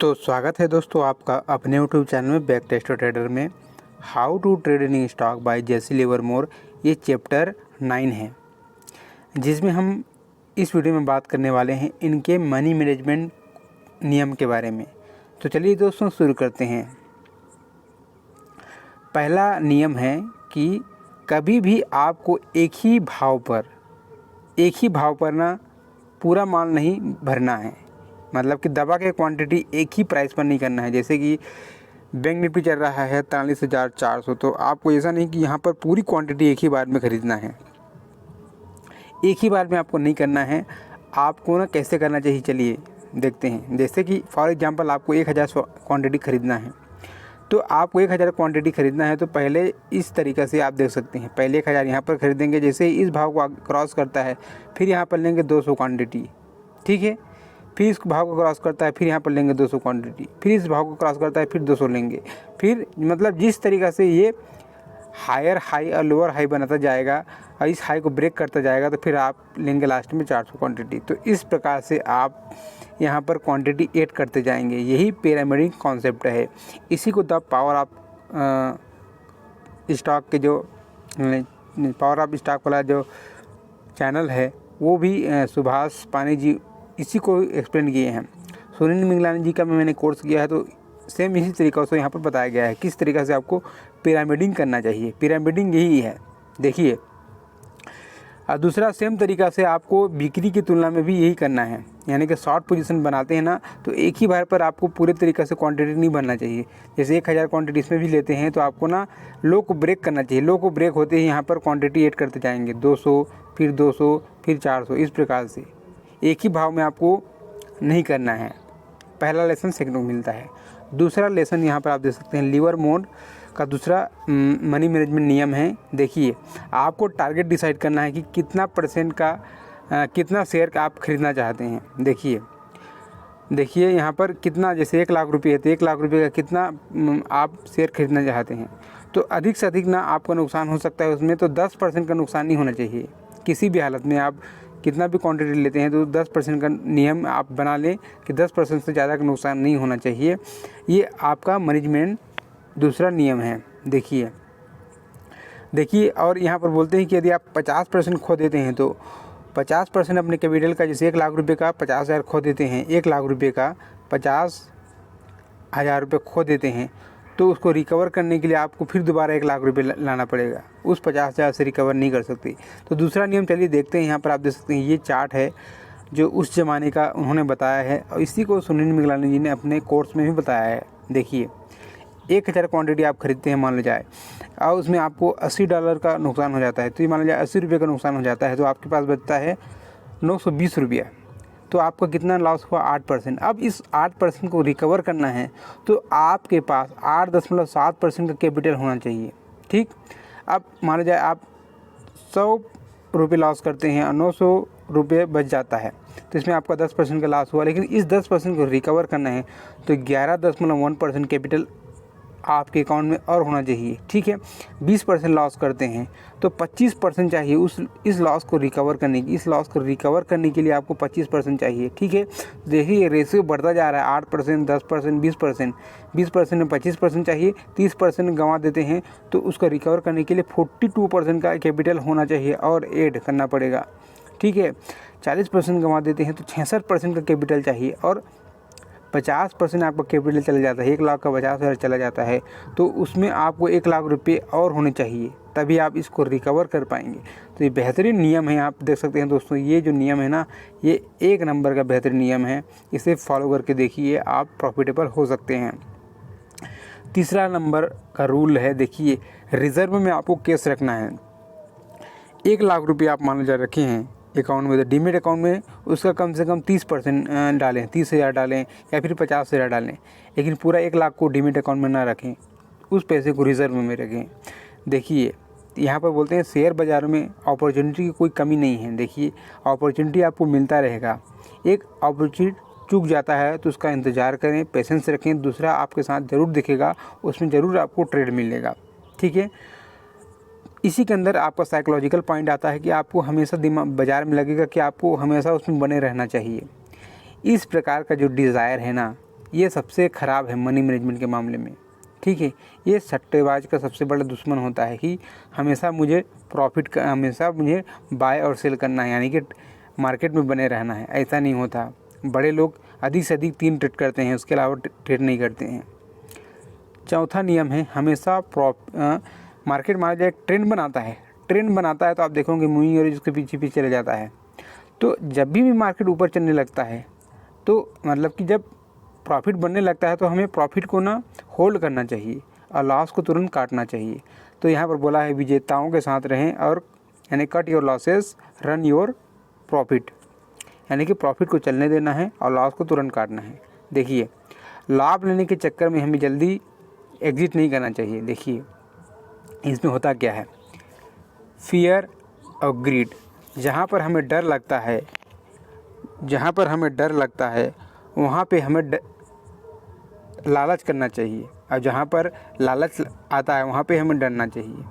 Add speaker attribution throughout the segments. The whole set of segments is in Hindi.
Speaker 1: तो स्वागत है दोस्तों आपका अपने यूट्यूब चैनल में बैक टेस्ट ट्रेडर में। How to trade in stock by Jesse Livermore, ये चैप्टर 9 है, जिसमें हम इस वीडियो में बात करने वाले हैं इनके मनी मैनेजमेंट नियम के बारे में। तो चलिए दोस्तों शुरू करते हैं। पहला नियम है कि कभी भी आपको एक ही भाव पर ना पूरा माल नहीं भरना है, मतलब कि दबा के क्वांटिटी एक ही प्राइस पर नहीं करना है। जैसे कि बैंक निफ्टी चल रहा है 43,400, तो आपको ऐसा नहीं कि यहाँ पर पूरी क्वांटिटी एक ही बार में ख़रीदना है, एक ही बार में आपको नहीं करना है। आपको ना कैसे करना चाहिए, चलिए देखते हैं। जैसे कि फॉर एग्जांपल आपको 1000 क्वांटिटी ख़रीदना है, तो आपको 1000 क्वांटिटी ख़रीदना है तो पहले इस तरीक़े से आप देख सकते हैं। पहले 1000 यहाँ पर ख़रीदेंगे, जैसे ही इस भाव को क्रॉस करता है फिर यहाँ पर लेंगे 200 क्वांटिटी, ठीक है। फिर इस भाव को क्रॉस करता है फिर यहाँ पर लेंगे 200 क्वांटिटी, फिर इस भाव को क्रॉस करता है फिर 200 लेंगे। फिर मतलब जिस तरीक़ा से ये हायर हाई और लोअर हाई बनाता जाएगा और इस हाई को ब्रेक करता जाएगा, तो फिर आप लेंगे लास्ट में 400 क्वांटिटी। तो इस प्रकार से आप यहाँ पर क्वांटिटी ऐड करते जाएंगे। यही पिरामिडिक कॉन्सेप्ट है। इसी को द पावर ऑफ स्टॉक के जो पावर ऑफ स्टॉक वाला जो चैनल है, वो भी सुभाष पानी जी इसी को एक्सप्लेन किए हैं। सुनील मिंगलानी जी का मैंने कोर्स किया है, तो सेम इसी तरीक़े से यहाँ पर बताया गया है किस तरीक़े से आपको पिरामिडिंग करना चाहिए। पिरामिडिंग यही है, देखिए। और दूसरा सेम तरीक़ा से आपको बिक्री की तुलना में भी यही करना है, यानी कि शॉर्ट पोजीशन बनाते हैं ना, तो एक ही बार पर आपको पूरे तरीक़े से क्वांटिटी नहीं भरना चाहिए। जैसे 1000 क्वांटिटी इसमें भी लेते हैं तो आपको ना लो को ब्रेक करना चाहिए। लो को ब्रेक होते ही यहाँ पर क्वांटिटी ऐड करते जाएंगे, 200 फिर 200 फिर 400, इस प्रकार से एक ही भाव में आपको नहीं करना है। पहला लेसन सीखने को मिलता है। दूसरा लेसन यहाँ पर आप देख सकते हैं, लिवरमोर का दूसरा मनी मैनेजमेंट नियम है। देखिए, आपको टारगेट डिसाइड करना है कि कितना परसेंट का कितना शेयर का आप खरीदना चाहते हैं। देखिए यहाँ पर कितना, जैसे 1 लाख रुपये है तो 1 लाख रुपये का कितना आप शेयर खरीदना चाहते हैं। तो अधिक से अधिक ना आपका नुकसान हो सकता है उसमें, तो 10% का नुकसान नहीं होना चाहिए किसी भी हालत में। आप कितना भी क्वांटिटी लेते हैं तो 10% का नियम आप बना लें कि 10% से ज़्यादा का नुकसान नहीं होना चाहिए। ये आपका मैनेजमेंट दूसरा नियम है। देखिए और यहाँ पर बोलते हैं कि यदि आप 50% खो देते हैं तो 50% अपने कैपिटल का, जैसे 1 लाख रुपये का 50,000 खो देते हैं, 1 लाख रुपये का 50,000 रुपये खो देते हैं, तो उसको रिकवर करने के लिए आपको फिर दोबारा 1 लाख रुपये लाना पड़ेगा। उस 50,000 से रिकवर नहीं कर सकती। तो दूसरा नियम चलिए देखते हैं। यहाँ पर आप देख सकते हैं ये चार्ट है जो उस ज़माने का उन्होंने बताया है, और इसी को सुनील मिगलानी जी ने अपने कोर्स में भी बताया है। देखिए 1000 क्वांटिटी आप खरीदते हैं मान लो जाए, और उसमें आपको $80 का नुकसान हो जाता है, तो ये मान लो जाए 80 रुपये का नुकसान हो जाता है, तो आपके पास बचता है 920 रुपया। तो आपका कितना लॉस हुआ, 8%। अब इस 8% को रिकवर करना है तो आपके पास 8.7% का कैपिटल होना चाहिए, ठीक। अब मान लीजिए आप 100 रुपये लॉस करते हैं और 900 रुपये बच जाता है, तो इसमें आपका 10% का लॉस हुआ। लेकिन इस 10% को रिकवर करना है तो 11.1% कैपिटल आपके अकाउंट में और होना चाहिए, ठीक है। 20% लॉस करते हैं तो 25% चाहिए इस लॉस को रिकवर करने की। इस लॉस को रिकवर करने के लिए आपको 25% चाहिए, ठीक है। देखिए रेशियो बढ़ता जा रहा है, 8%, 10%, 20%, 20% में 25% चाहिए, 30% गंवा देते हैं, तो उसको रिकवर करने के लिए 42% का कैपिटल होना चाहिए और ऐड करना पड़ेगा, ठीक है। 40% गंवा देते हैं तो 66% का कैपिटल चाहिए, और 50% आपका कैपिटल चला जाता है, 1 लाख का 50,000 चला जाता है, तो उसमें आपको 1 लाख रुपये और होने चाहिए, तभी आप इसको रिकवर कर पाएंगे। तो ये बेहतरीन नियम है, आप देख सकते हैं दोस्तों। ये जो नियम है ना, ये 1 नंबर का बेहतरीन नियम है। इसे फॉलो करके देखिए, आप प्रॉफिटेबल हो सकते हैं। तीसरा नंबर का रूल है, देखिए रिजर्व में आपको कैश रखना है। 1 लाख रुपये आप मान लो रखे हैं अकाउंट में, तो डीमेट अकाउंट में उसका कम से कम 30% डालें, 30,000 डालें या फिर 50,000 डालें, लेकिन पूरा 1 लाख को डीमेट अकाउंट में ना रखें, उस पैसे को रिज़र्व में रखें। देखिए यहाँ पर बोलते हैं शेयर बाज़ार में अपॉर्चुनिटी की कोई कमी नहीं है। देखिए अपॉर्चुनिटी आपको मिलता रहेगा। एक अपॉर्चुनिटी चूक जाता है तो उसका इंतज़ार करें, पेशेंस रखें, दूसरा आपके साथ ज़रूर दिखेगा, उसमें ज़रूर आपको ट्रेड मिलेगा, ठीक है। इसी के अंदर आपका साइकोलॉजिकल पॉइंट आता है कि आपको हमेशा दिमाग बाज़ार में लगेगा कि आपको हमेशा उसमें बने रहना चाहिए। इस प्रकार का जो डिज़ायर है ना, ये सबसे ख़राब है मनी मैनेजमेंट के मामले में, ठीक है। ये सट्टेबाज का सबसे बड़ा दुश्मन होता है कि हमेशा मुझे हमेशा मुझे बाय और सेल करना है, यानी कि मार्केट में बने रहना है। ऐसा नहीं होता। बड़े लोग अधिक से अधिक 3 ट्रेड करते हैं, उसके अलावा ट्रेड नहीं करते हैं। चौथा नियम है हमेशा मार्केट मान लीजिए एक ट्रेंड बनाता है तो आप देखोगे मूविंग एवरेज उसके पीछे पीछे चले जाता है। तो जब भी मार्केट ऊपर चलने लगता है तो मतलब कि जब प्रॉफिट बनने लगता है तो हमें प्रॉफिट को ना होल्ड करना चाहिए और लॉस को तुरंत काटना चाहिए। तो यहाँ पर बोला है विजेताओं के साथ रहें और यानी cut your losses run your profit, यानी कि प्रॉफिट को चलने देना है और लॉस को तुरंत काटना है। देखिए लाभ लेने के चक्कर में हमें जल्दी एग्जिट नहीं करना चाहिए। देखिए इसमें होता क्या है, फियर और ग्रीड। जहाँ पर हमें डर लगता है वहाँ पे हमें लालच करना चाहिए, और जहाँ पर लालच आता है वहाँ पे हमें डरना चाहिए।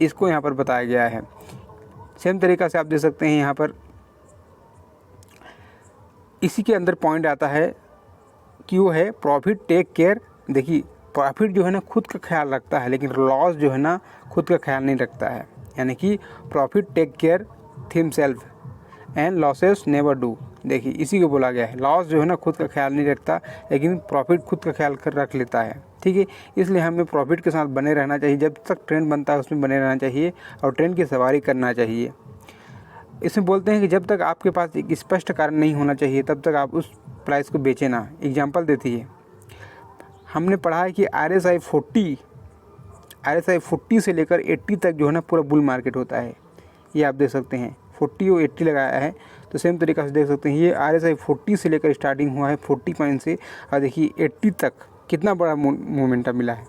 Speaker 1: इसको यहाँ पर बताया गया है। सेम तरीक़ा से आप देख सकते हैं यहाँ पर इसी के अंदर पॉइंट आता है कि वो है प्रॉफिट टेक केयर। देखिए प्रॉफिट जो है ना खुद का ख्याल रखता है, लेकिन लॉस जो है ना खुद का ख्याल नहीं रखता है। यानी कि profit take care himself and losses never do. देखिए इसी को बोला गया है। लॉस जो है ना खुद का ख्याल नहीं रखता, लेकिन प्रॉफिट खुद का ख्याल कर रख लेता है, ठीक है। इसलिए हमें प्रॉफिट के साथ बने रहना चाहिए। जब तक ट्रेंड बनता है उसमें बने रहना चाहिए और ट्रेंड की सवारी करना चाहिए। इसमें बोलते हैं कि जब तक आपके पास एक स्पष्ट कारण नहीं होना चाहिए तब तक आप उस प्राइस को बेचें ना। एग्जाम्पल देती है, हमने पढ़ा है कि RSI 40 से लेकर 80 तक जो है ना पूरा बुल मार्केट होता है। ये आप देख सकते हैं 40 और 80 लगाया है, तो सेम तरीक़ा से देख सकते हैं ये RSI 40 से लेकर स्टार्टिंग हुआ है 40 पॉइंट से, और देखिए 80 तक कितना बड़ा मोमेंटम मिला है।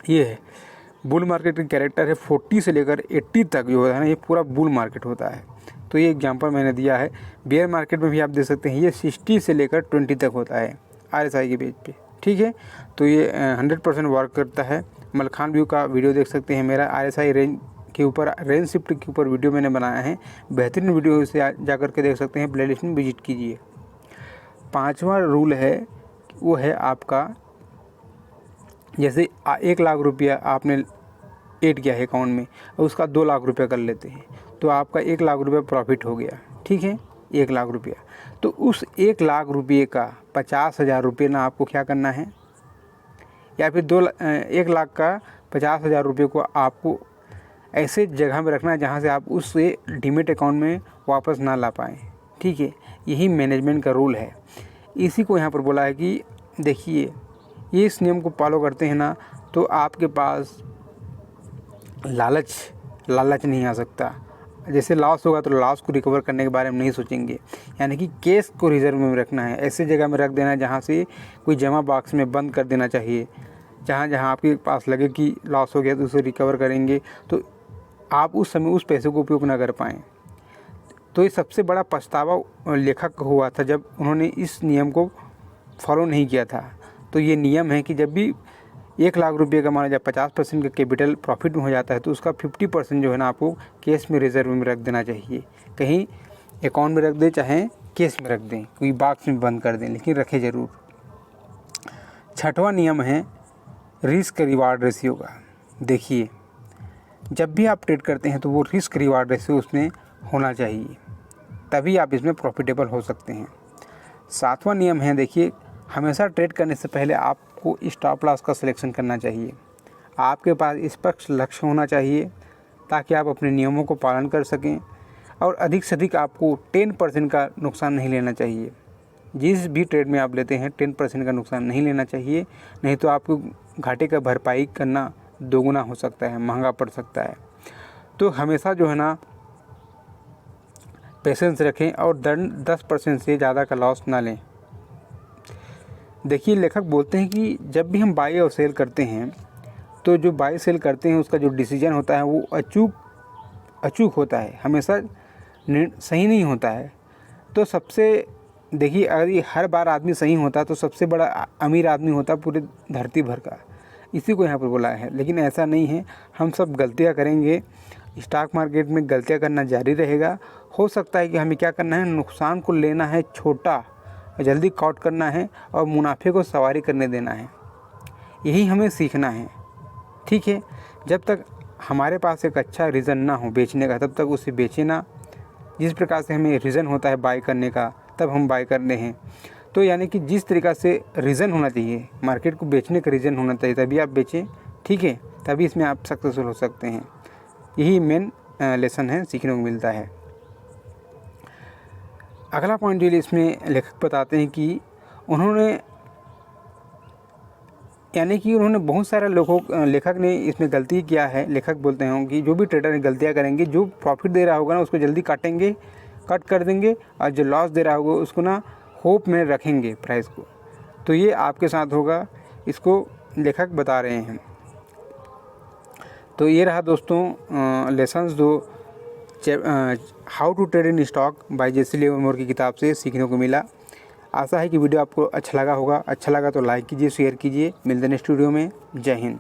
Speaker 1: ये है बुल मार्केट का कैरेक्टर है। 40 से लेकर 80 तक जो है ना ये पूरा बुल मार्केट होता है। तो ये एग्जांपल मैंने दिया है। बेयर मार्केट में भी आप देख सकते हैं ये 60 से लेकर 20 तक होता है RSI के बेस पे, ठीक है। तो ये 100% वर्क करता है। मलखान व्यू का वीडियो देख सकते हैं मेरा, RSI रेंज के ऊपर, रेंज शिफ्ट के ऊपर वीडियो मैंने बनाया है। बेहतरीन वीडियो से जा कर के देख सकते हैं, प्लेलिस्ट में विजिट कीजिए। 5वां रूल है वो है आपका, जैसे 1 लाख रुपया आपने ऐड किया है अकाउंट में और उसका 2 लाख रुपया कर लेते हैं तो आपका 1 लाख रुपया प्रॉफिट हो गया, ठीक है। 1 लाख रुपया, तो उस 1 लाख रुपये का 50,000 रुपये ना आपको क्या करना है, या फिर 1 लाख का 50,000 रुपये को आपको ऐसे जगह में रखना है जहाँ से आप उससे डीमेट अकाउंट में वापस ना ला पाएँ, ठीक है। यही मैनेजमेंट का रूल है। इसी को यहाँ पर बोला है कि देखिए ये इस नियम को फॉलो करते हैं ना तो आपके पास लालच नहीं आ सकता। जैसे लॉस होगा तो लॉस को रिकवर करने के बारे में नहीं सोचेंगे, यानी कि कैश को रिजर्व में रखना है। ऐसे जगह में रख देना है जहाँ से कोई जमा बॉक्स में बंद कर देना चाहिए। जहाँ आपके पास लगे कि लॉस हो गया तो उसे रिकवर करेंगे तो आप उस समय उस पैसे को उपयोग ना कर पाएँ। तो ये सबसे बड़ा पछतावा लेखक को हुआ था जब उन्होंने इस नियम को फॉलो नहीं किया था। तो ये नियम है कि जब भी 1 लाख रुपये का माना जाए 50% का कैपिटल प्रॉफिट में हो जाता है तो उसका 50% जो है ना आपको कैश में रिजर्व में रख देना चाहिए। कहीं अकाउंट में रख दें चाहे कैश में रख दें, कोई बॉक्स में बंद कर दें, लेकिन रखें ज़रूर। 6वां नियम है रिस्क रिवार्ड रेशियो का। देखिए जब भी आप ट्रेड करते हैं तो वो रिस्क रिवार्ड रेशियो उसमें होना चाहिए, तभी आप इसमें प्रॉफिटेबल हो सकते हैं। 7वां नियम है, देखिए हमेशा ट्रेड करने से पहले आपको स्टॉप लॉस का सिलेक्शन करना चाहिए। आपके पास स्पष्ट लक्ष्य होना चाहिए ताकि आप अपने नियमों को पालन कर सकें, और अधिक से अधिक आपको 10% का नुकसान नहीं लेना चाहिए। जिस भी ट्रेड में आप लेते हैं 10% का नुकसान नहीं लेना चाहिए, नहीं तो आपको घाटे का भरपाई करना दोगुना हो सकता है, महंगा पड़ सकता है। तो हमेशा जो है ना पेशेंस रखें और 10% से ज़्यादा का लॉस ना लें। देखिए लेखक बोलते हैं कि जब भी हम बाई और सेल करते हैं तो जो बाई सेल करते हैं उसका जो डिसीजन होता है वो अचूक होता है, हमेशा सही नहीं होता है। तो सबसे देखिए अगर ये हर बार आदमी सही होता तो सबसे बड़ा अमीर आदमी होता पूरे धरती भर का। इसी को यहाँ पर बोला है, लेकिन ऐसा नहीं है। हम सब गलतियाँ करेंगे, स्टॉक मार्केट में गलतियाँ करना जारी रहेगा। हो सकता है कि हमें क्या करना है, नुकसान को लेना है छोटा, जल्दी कॉट करना है और मुनाफे को सवारी करने देना है। यही हमें सीखना है, ठीक है। जब तक हमारे पास एक अच्छा रीज़न ना हो बेचने का, तब तक उसे बेचे ना। जिस प्रकार से हमें रीज़न होता है बाय करने का, तब हम बाय करने हैं। तो यानी कि जिस तरीक़ा से रीज़न होना चाहिए, मार्केट को बेचने का रीज़न होना चाहिए, तभी आप बेचें, ठीक है। तभी इसमें आप सक्सेसफुल हो सकते हैं। यही मेन लेसन है, सीखने को मिलता है। अगला पॉइंट ये इसमें लेखक बताते हैं कि उन्होंने बहुत सारे लेखक ने इसमें गलती किया है। लेखक बोलते हैं कि जो भी ट्रेडर गलतियाँ करेंगे, जो प्रॉफिट दे रहा होगा ना उसको जल्दी कट कर देंगे, और जो लॉस दे रहा होगा उसको ना होप में रखेंगे प्राइस को। तो ये आपके साथ होगा, इसको लेखक बता रहे हैं। तो ये रहा दोस्तों लेसन्स जो how to trade in stock by Jesse Livermore की किताब से सीखने को मिला। आशा है कि वीडियो आपको अच्छा लगा होगा। अच्छा लगा तो लाइक कीजिए, शेयर कीजिए। मिलते हैं नेक्स्ट वीडियो में। जय हिंद।